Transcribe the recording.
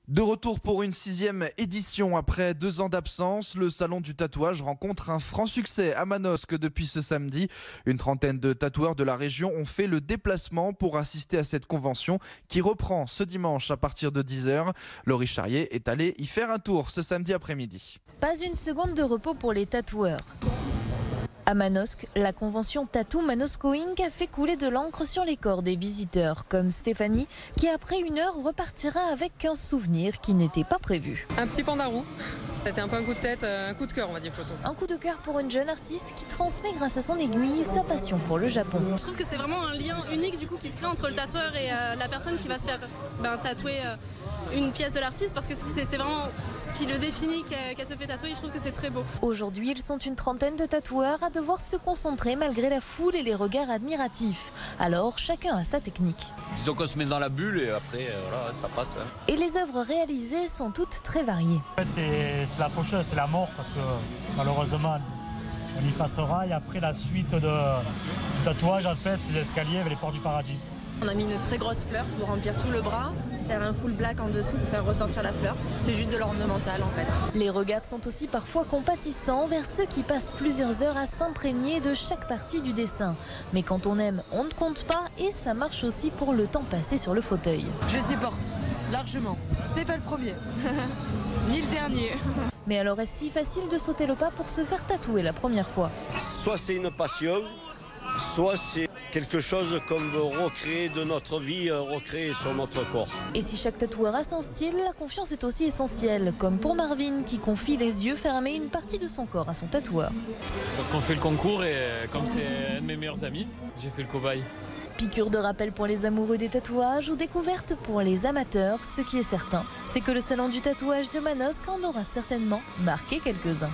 De retour pour une 6e édition après 2 ans d'absence, le salon du tatouage rencontre un franc succès à Manosque depuis ce samedi. Une trentaine de tatoueurs de la région ont fait le déplacement pour assister à cette convention qui reprend ce dimanche à partir de 10h. Laurie Charrier est allée y faire un tour ce samedi après-midi. Pas une seconde de repos pour les tatoueurs. À Manosque, la convention Tattoo Manoscoing a fait couler de l'encre sur les corps des visiteurs, comme Stéphanie, qui après 1 heure repartira avec un souvenir qui n'était pas prévu. Un petit panda roux. C'était un peu un coup de tête, un coup de cœur on va dire plutôt. Un coup de cœur pour une jeune artiste qui transmet grâce à son aiguille sa passion pour le Japon. Je trouve que c'est vraiment un lien unique du coup qui se crée entre le tatoueur et la personne qui va se faire tatouer une pièce de l'artiste, parce que c'est vraiment ce qui le définit qu'elle se fait tatouer. Je trouve que c'est très beau. Aujourd'hui, ils sont une trentaine de tatoueurs à devoir se concentrer malgré la foule et les regards admiratifs. Alors, chacun a sa technique. Disons qu'on se met dans la bulle et après, voilà, ça passe. Et les œuvres réalisées sont toutes très variées. En fait, c'est la faucheuse, c'est la mort, parce que malheureusement, on y passera. Et après, la suite du tatouage, en fait, c'est l'escalier avec les portes du paradis. On a mis une très grosse fleur pour remplir tout le bras, faire un full black en dessous pour faire ressortir la fleur. C'est juste de l'ornemental en fait. Les regards sont aussi parfois compatissants vers ceux qui passent plusieurs heures à s'imprégner de chaque partie du dessin. Mais quand on aime, on ne compte pas et ça marche aussi pour le temps passé sur le fauteuil. Je supporte, largement. C'est pas le premier, ni le dernier. Mais alors est-ce si facile de sauter le pas pour se faire tatouer la première fois? Soit c'est une passion, soit c'est quelque chose qu'on veut recréer de notre vie, recréer sur notre corps. Et si chaque tatoueur a son style, la confiance est aussi essentielle, comme pour Marvin qui confie les yeux fermés une partie de son corps à son tatoueur. Parce qu'on fait le concours et comme c'est un de mes meilleurs amis, j'ai fait le cobaye. Piqûre de rappel pour les amoureux des tatouages ou découverte pour les amateurs, ce qui est certain, c'est que le salon du tatouage de Manosque en aura certainement marqué quelques-uns.